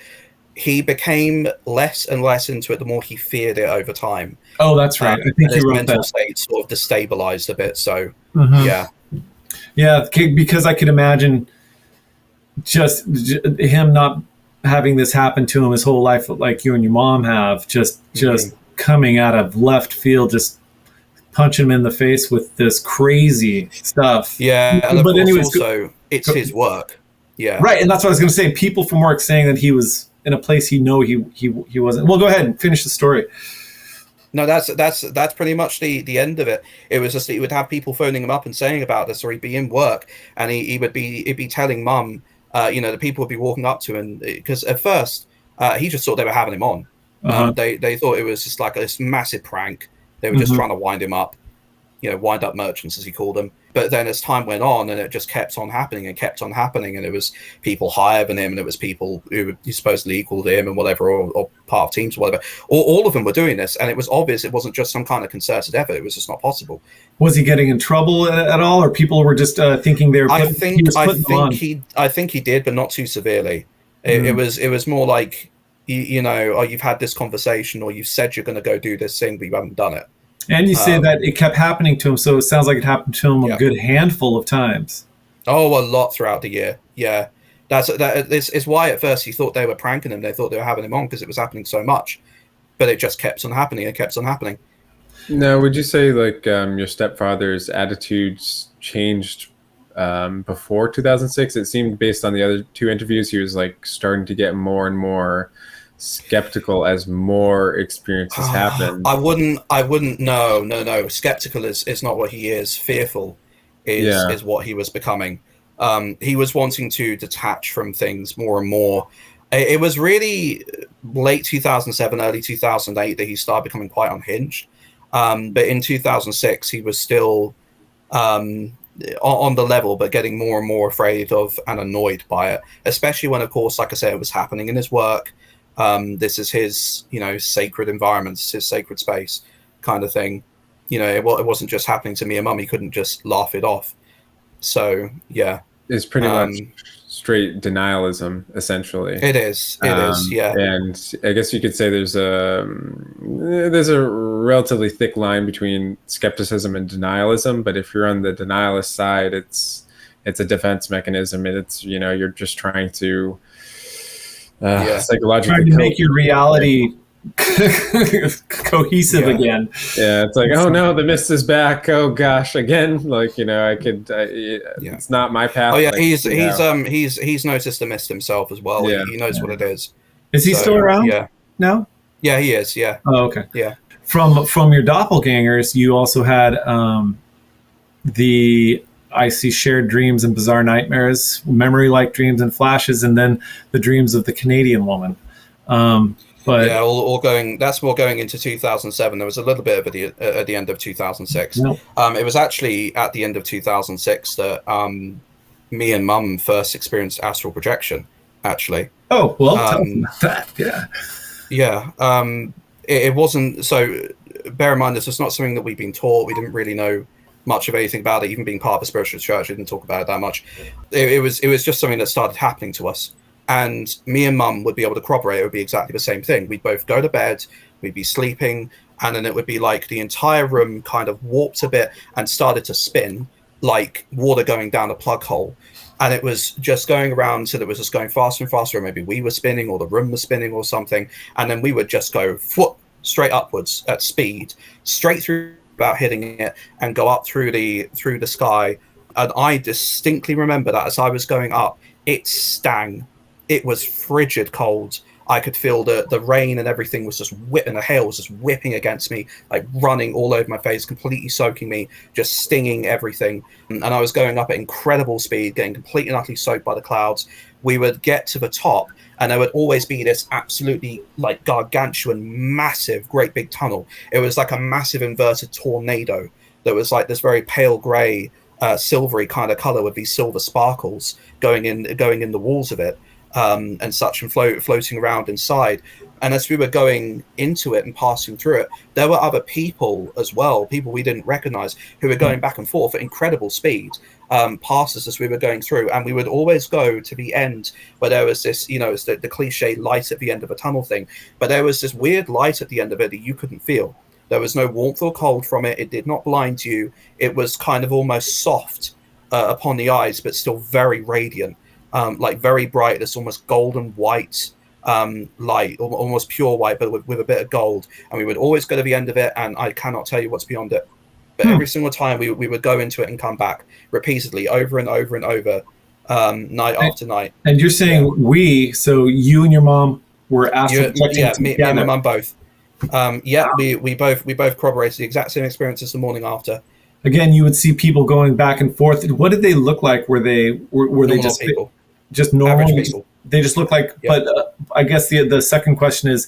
He became less and less into it the more he feared it over time. Oh, that's right. I think his mental state sort of destabilized a bit. So yeah, because I could imagine just him not having this happen to him his whole life, like you and your mom have, just coming out of left field, just punch him in the face with this crazy stuff. Yeah, and of but course, anyways, also it's his work. Yeah, right, and that's what I was going to say. People from work saying that he was in a place he wasn't. Well, go ahead and finish the story. No, that's pretty much the end of it. It was just he would have people phoning him up and saying about this, or he'd be in work and he'd be telling mum, the people would be walking up to him, because at first he just thought they were having him on. They thought it was just like this massive prank. They were just trying to wind him up, wind up merchants, as he called them. But then as time went on, and it just kept on happening, and it was people higher than him, and it was people who supposedly equaled him and whatever, or part of teams or whatever. All of them were doing this, and it was obvious it wasn't just some kind of concerted effort. It was just not possible. Was he getting in trouble at all, or people were just thinking they were? I think he did, but not too severely. It was more like, you've had this conversation, or you've said you're going to go do this thing, but you haven't done it. And you say that it kept happening to him, so it sounds like it happened to him a good handful of times. Oh, a lot throughout the year. Yeah, it's why at first he thought they were pranking him. They thought they were having him on because it was happening so much, but it just kept on happening. It kept on happening. Now, would you say your stepfather's attitudes changed before 2006? It seemed, based on the other two interviews, he was starting to get more and more skeptical as more experiences happen. I wouldn't no skeptical is not what he is. Fearful is what he was becoming. He was wanting to detach from things more and more. It was really late 2007, early 2008 that he started becoming quite unhinged. But in 2006 he was still on the level, but getting more and more afraid of and annoyed by it, especially when, of course, like I said, it was happening in his work. This is his, sacred environment, it's his sacred space kind of thing. It wasn't just happening to me and mum. He couldn't just laugh it off. So, yeah. It's pretty much straight denialism, essentially. It is, yeah. And I guess you could say there's a relatively thick line between skepticism and denialism, but if you're on the denialist side, it's a defense mechanism, and it's, you're just trying to psychologically trying to make your reality cohesive again. Yeah, it's like, oh no, the mist is back. Oh gosh, again. It's not my path. Oh yeah, he's noticed the mist himself as well. Yeah, he knows what it is. Is he still around? Yeah. No. Yeah, he is. Yeah. Oh, okay. Yeah. From your doppelgangers, you also had I see shared dreams and bizarre nightmares, memory-like dreams and flashes, and then the dreams of the Canadian woman. But yeah, all going. That's more going into 2007. There was a little bit of it at the end of 2006. No. It was actually at the end of 2006 that me and Mum first experienced astral projection. Actually. Oh well, tell me about that. Yeah. Yeah. It wasn't so. Bear in mind, this was not something that we'd been taught. We didn't really know much of anything about it. Even being part of a spiritualist church, we didn't talk about it that much. It was just something that started happening to us. And me and Mum would be able to corroborate it would be exactly the same thing. We'd both go to bed, we'd be sleeping, and then it would be like the entire room kind of warped a bit and started to spin like water going down a plug hole. And it was just going around, so that it was just going faster and faster, or maybe we were spinning or the room was spinning or something. And then we would just go straight upwards at speed, straight through without hitting it, and go up through the sky. And I distinctly remember that as I was going up, it stung. It was frigid cold. I could feel the rain and everything was just whipping. The hail was just whipping against me, like running all over my face, completely soaking me, just stinging everything. And I was going up at incredible speed, getting completely and utterly soaked by the clouds. We would get to the top, and there would always be this absolutely like gargantuan, massive, great big tunnel. It was like a massive inverted tornado that was like this very pale gray, silvery kind of color with these silver sparkles going in the walls of it. And such, and floating around inside. And as we were going into it and passing through it, there were other people as well, people we didn't recognize, who were going back and forth at incredible speed past us as we were going through. And we would always go to the end where there was this, it's the cliche light at the end of a tunnel thing, but there was this weird light at the end of it that you couldn't feel. There was no warmth or cold from it. It did not blind you. It was kind of almost soft upon the eyes, but still very radiant. Like very bright, this almost golden white light, almost pure white, but with a bit of gold. And we would always go to the end of it, and I cannot tell you what's beyond it. But every single time we would go into it and come back repeatedly, over and over and over, night after night. And you're saying so you and your mom were astral projecting me and my mum both. We both corroborated the exact same experience as the morning after. Again, you would see people going back and forth. What did they look like? Were they just people? Just normal average people? They just look like. Yeah. But I guess the second question is,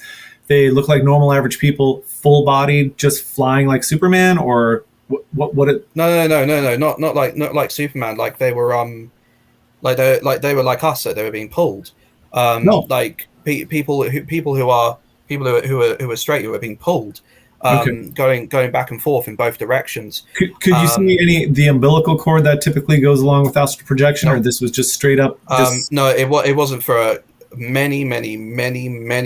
they look like normal average people, full bodied, just flying like Superman, or what? No, not like Superman. Like they were like they were like us. So they were being pulled. No. Like people who are straight, who are being pulled. Going back and forth in both directions. Could you see the umbilical cord that typically goes along with astral projection, or this was just straight up? No, it wasn't for many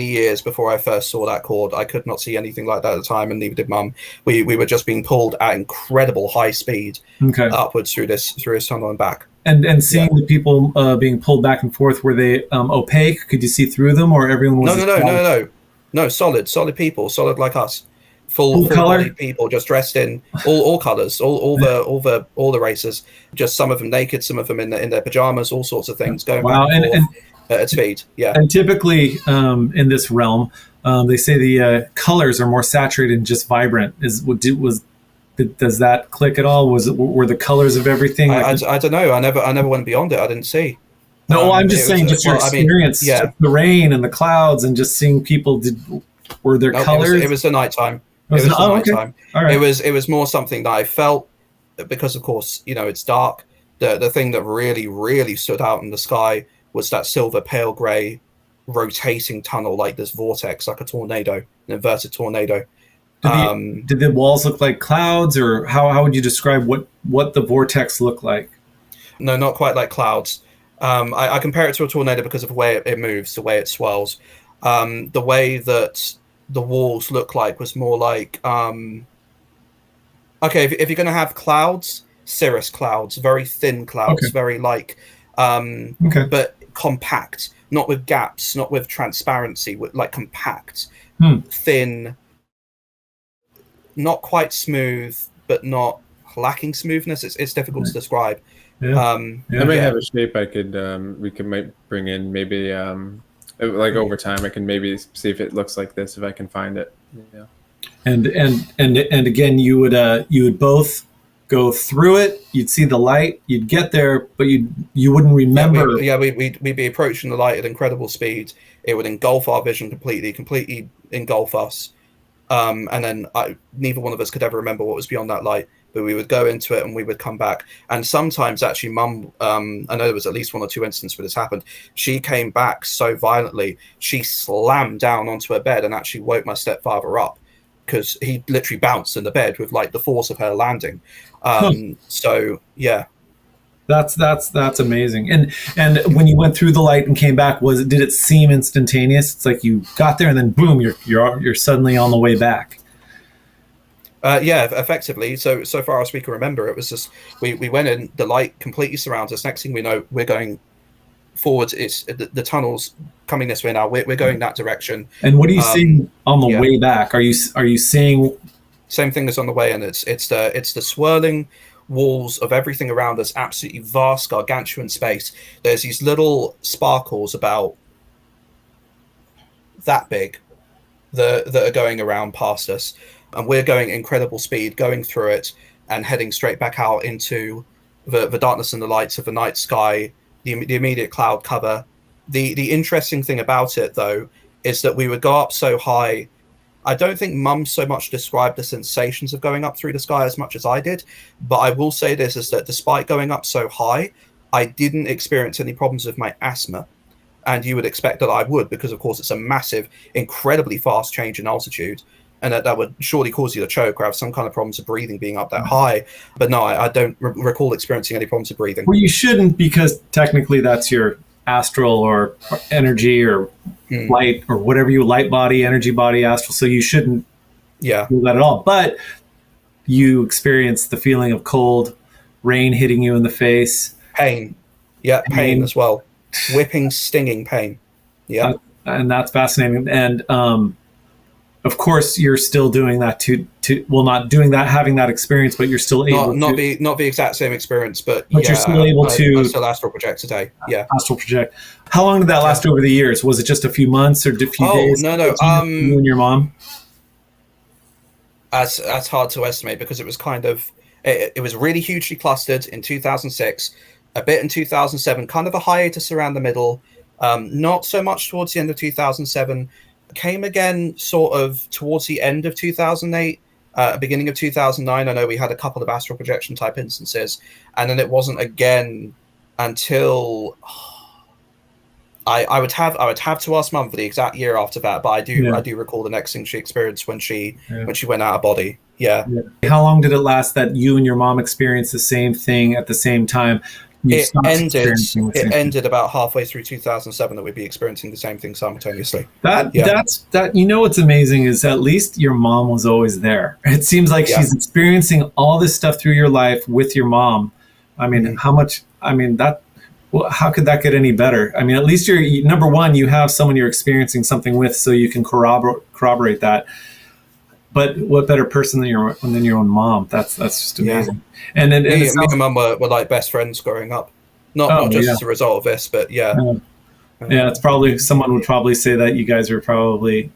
years before I first saw that cord. I could not see anything like that at the time, and neither did Mum. We were just being pulled at incredible high speed upwards through this tunnel and back. And seeing the people being pulled back and forth, were they opaque? Could you see through them, or everyone was? No, solid people, solid like us. Full color people, just dressed in all colors, all the races. Just some of them naked, some of them in their pajamas, all sorts of things going back and forth at speed. Yeah. And typically in this realm, they say the colors are more saturated and just vibrant. Does that click at all? Were the colors of everything? I don't know. I never went beyond it. I didn't see. No, I'm just saying, just your experience, just the rain and the clouds, and just seeing people. Were there colors? It was the nighttime. It was the nighttime. All right. It was more something that I felt, because of course it's dark. The thing that really stood out in the sky was that silver pale grey rotating tunnel, like this vortex, like a tornado, an inverted tornado. Did the walls look like clouds, or how would you describe what the vortex looked like? No, not quite like clouds. I compare it to a tornado because of the way it moves, the way it swirls. The way that the walls look like was more like if you're going to have clouds, cirrus clouds, very thin clouds, very like but compact, not with gaps, not with transparency, with like compact, thin, not quite smooth, but not lacking smoothness. It's difficult to describe. I may have a shape I could might bring in, maybe like over time I can maybe see if it looks like this, if I can find it. Yeah. And again, you would both go through it. You'd see the light. You'd get there, but you wouldn't remember. We'd be approaching the light at incredible speed. It would engulf our vision completely engulf us. And then neither one of us could ever remember what was beyond that light. But we would go into it and we would come back. And sometimes actually Mum, I know there was at least one or two instances where this happened. She came back so violently, she slammed down onto her bed and actually woke my stepfather up, because he literally bounced in the bed with like the force of her landing. So yeah. That's amazing. And when you went through the light and came back, did it seem instantaneous? It's like you got there and then boom, you're suddenly on the way back. Effectively. So far as we can remember, it was just we went in, the light completely surrounds us. Next thing we know, we're going forwards. It's the tunnel's coming this way now. We're going that direction. And what are you seeing on the way back? Are you seeing same thing as on the way in? It's the swirling walls of everything around us, absolutely vast, gargantuan space. There's these little sparkles about that big that are going around past us. And we're going incredible speed, going through it and heading straight back out into the darkness and the lights of the night sky, the immediate cloud cover. The interesting thing about it, though, is that we would go up so high. I don't think Mum so much described the sensations of going up through the sky as much as I did. But I will say this, is that despite going up so high, I didn't experience any problems with my asthma. And you would expect that I would, because, of course, it's a massive, incredibly fast change in altitude. And that would surely cause you to choke or have some kind of problems of breathing being up that high. But no, I don't recall experiencing any problems of breathing. Well, you shouldn't, because technically that's your astral or energy or light or whatever light body, energy body, astral. So you shouldn't feel that at all. But you experience the feeling of cold, rain hitting you in the face. Pain. Yeah, pain as well. Whipping, stinging pain. Yeah. and that's fascinating. And of course, you're still doing that not doing that, having that experience, but you're still able not the exact same experience, but you're still able to I still astral project today. Yeah, astral project. How long did that last over the years? Was it just a few months or a few days? No. You and your mom. That's hard to estimate because it was kind of it was really hugely clustered in 2006, a bit in 2007, kind of a hiatus around the middle. Not so much towards the end of 2007. Came again sort of towards the end of 2008, beginning of 2009. I know we had a couple of astral projection type instances, and then it wasn't again until I would have to ask Mum for the exact year after that, but I do recall the next thing she experienced when she went out of body. Yeah. How long did it last that you and your mom experienced the same thing at the same time? It ended about halfway through 2007 that we'd be experiencing the same thing simultaneously. That's what's amazing is at least your mom was always there. It seems like she's experiencing all this stuff through your life with your mom. I mean, how could that get any better? I mean, at least you're number one, you have someone you're experiencing something with, so you can corroborate that. But what better person than your own mom? That's just amazing. And me and Mum were like best friends growing up, not just as a result of this, but it's probably someone would probably say that you guys are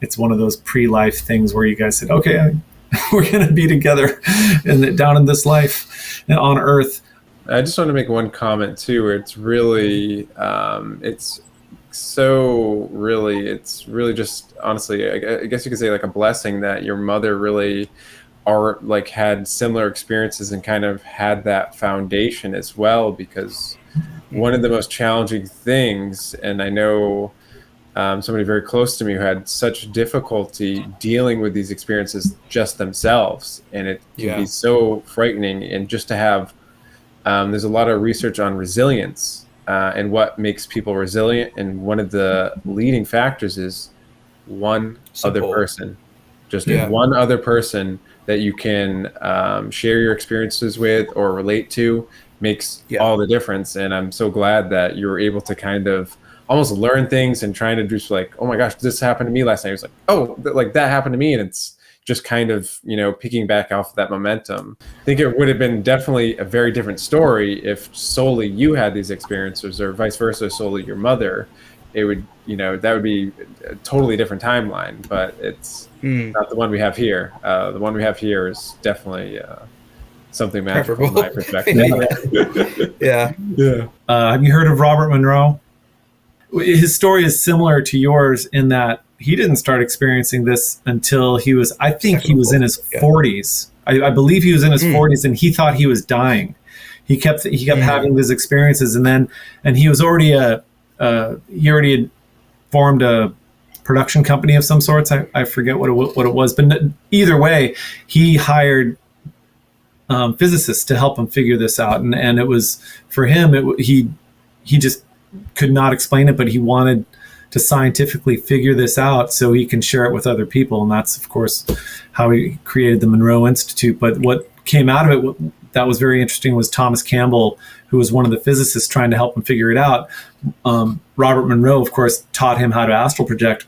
it's one of those pre-life things where you guys said, okay, we're gonna be together and down in this life on Earth. I just want to make one comment too, where it's really it's really just honestly, I guess you could say like a blessing that your mother really had similar experiences and kind of had that foundation as well, because one of the most challenging things, and I know somebody very close to me who had such difficulty dealing with these experiences just themselves, and it can be so frightening. And just to have there's a lot of research on resilience and what makes people resilient, and one of the leading factors is one other person, one other person that you can share your experiences with or relate to makes all the difference. And I'm so glad that you were able to kind of almost learn things and trying to just like, oh my gosh, this happened to me last night. It was like, oh, like that happened to me, and it's just kind of, picking back off that momentum. I think it would have been definitely a very different story if solely you had these experiences, or vice versa, solely your mother. It would, that would be a totally different timeline, but it's not the one we have here. The one we have here is definitely something magical from my perspective. Have you heard of Robert Monroe? His story is similar to yours in that he didn't start experiencing this until he was in his 40s. I believe he was in his 40s, and he thought he was dying. He kept having these experiences, and he was already he already had formed a production company of some sorts. I forget what it was, but either way, he hired physicists to help him figure this out, and it was for him. He just could not explain it, but he wanted to scientifically figure this out so he can share it with other people. And that's, of course, how he created the Monroe Institute. But what came out of it that was very interesting was Thomas Campbell, who was one of the physicists trying to help him figure it out. Robert Monroe, of course, taught him how to astral project.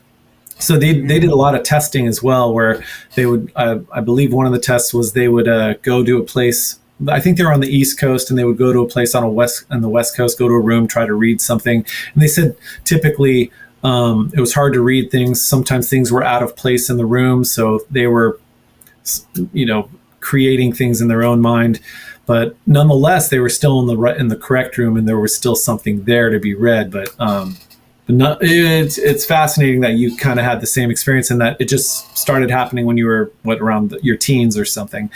So they did a lot of testing as well, where they would, I believe one of the tests was they would go to a place. I think they were on the East Coast, and they would go to a place on the West Coast, go to a room, try to read something. And they said typically it was hard to read things. Sometimes things were out of place in the room, so they were, creating things in their own mind. But nonetheless, they were still in the correct room, and there was still something there to be read. But it's fascinating that you kind of had the same experience, and that it just started happening when you were around your teens or something.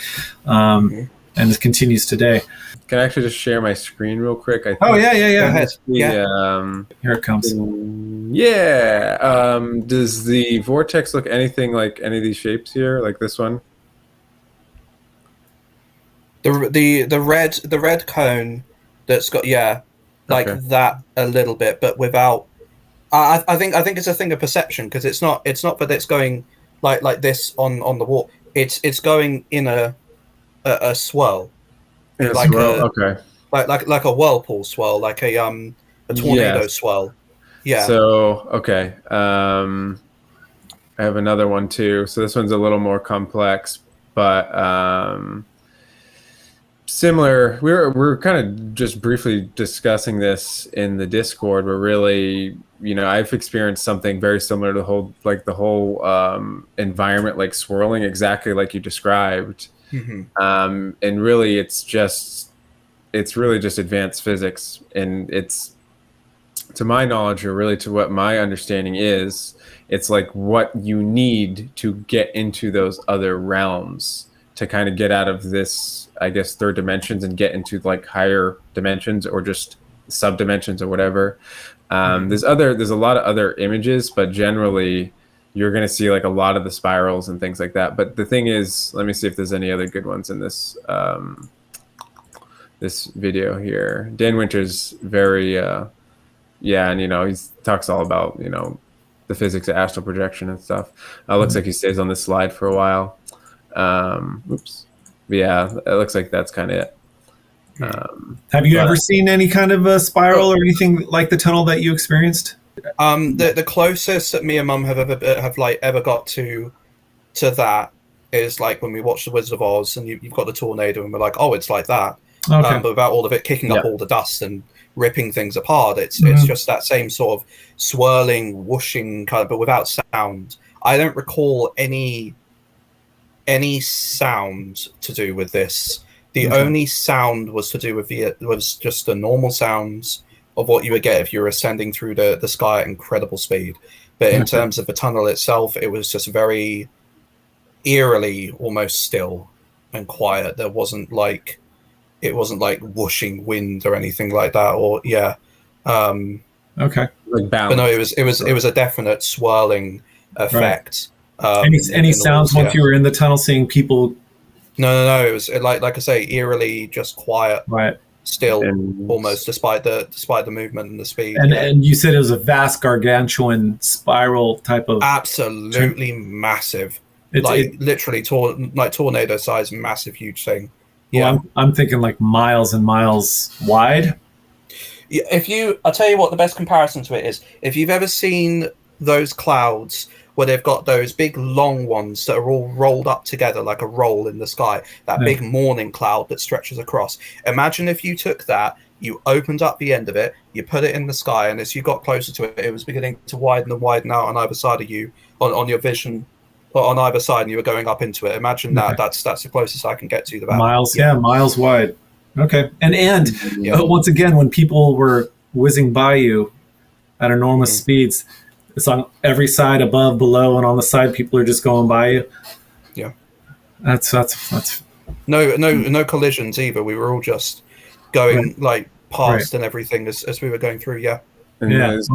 And it continues today. Can I actually just share my screen real quick? Yeah. Go ahead. Here it comes. Does the vortex look anything like any of these shapes here, like this one? The red cone that's got that a little bit, but without. I think it's a thing of perception, because it's not that it's going like this on the wall. It's going in a swirl, like a whirlpool swirl, like a tornado swirl. Yeah. So, okay. I have another one too. So this one's a little more complex, but similar. We're kind of just briefly discussing this in the Discord. We're really, I've experienced something very similar to the whole environment, like swirling exactly like you described. And really, it's really just advanced physics, and it's, to my knowledge, or really to what my understanding is, it's like what you need to get into those other realms to kind of get out of this, I guess, third dimensions and get into like higher dimensions or just sub dimensions or whatever. There's a lot of other images, but generally you're going to see like a lot of the spirals and things like that. But the thing is, let me see if there's any other good ones in this this video here. Dan Winter's very and he talks all about the physics of astral projection and stuff. Looks like he stays on this slide for a while. Oops. Yeah, it looks like that's kind of it. Have you ever seen any kind of a spiral or anything like the tunnel that you experienced? The closest that me and Mum have ever got to that is like when we watched The Wizard of Oz, and you've got the tornado, and we're like, oh, it's like that. Okay. But without all of it kicking up all the dust and ripping things apart, it's just that same sort of swirling, whooshing kind of, but without sound. I don't recall any sound to do with this. The only sound was to do with was just the normal sounds of what you would get if you were ascending through the sky at incredible speed. But in terms of the tunnel itself, it was just very eerily almost still and quiet. It wasn't like whooshing wind or anything like that. Or okay. Like balance. But no, it was a definite swirling effect. Right. Any sounds once you were in the tunnel, seeing people? No. It was like I say, eerily just quiet, right? Still, almost despite the movement and the speed. And you said it was a vast, gargantuan spiral type of. Absolutely massive. Literally tornado size, massive, huge thing. Yeah, well, I'm thinking like miles and miles wide. I'll tell you what the best comparison to it is. If you've ever seen those clouds where they've got those big long ones that are all rolled up together like a roll in the sky, that big morning cloud that stretches across. Imagine if you took that, you opened up the end of it, you put it in the sky, and as you got closer to it, it was beginning to widen and widen out on either side of you, on your vision, or on either side, and you were going up into it. Imagine that. That's the closest I can get to that. Miles, miles wide. Okay. And once again, when people were whizzing by you at enormous speeds, it's on every side, above, below, and on the side, people are just going by you. Yeah. That's no collisions either. We were all just going like past and everything as we were going through. Yeah. And there's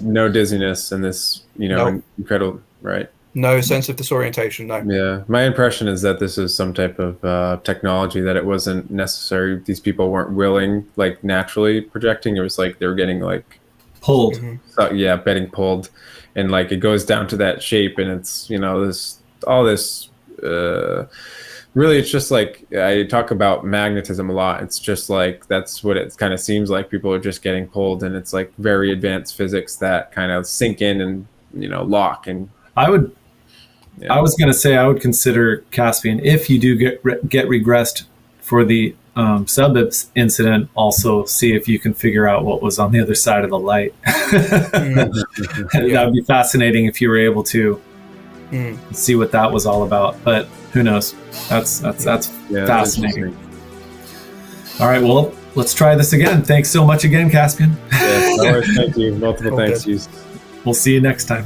no dizziness in this, incredible, right? No sense of disorientation. No. Yeah. My impression is that this is some type of technology that it wasn't necessary. These people weren't willing, like naturally projecting. It was like they were getting like pulled. So, getting pulled, and like it goes down to that shape, and it's really it's just like, I talk about magnetism a lot. It's just like that's what it kind of seems like. People are just getting pulled, and it's like very advanced physics that kind of sink in and lock. And I was going to say I would consider Caspian, if you do get regressed for the sub incident, also see if you can figure out what was on the other side of the light. That would be fascinating if you were able to see what that was all about. But who knows? That's fascinating. All right, well, let's try this again. Thanks so much again, Caspian. Yes, always, thank you. Multiple thanks. We'll see you next time.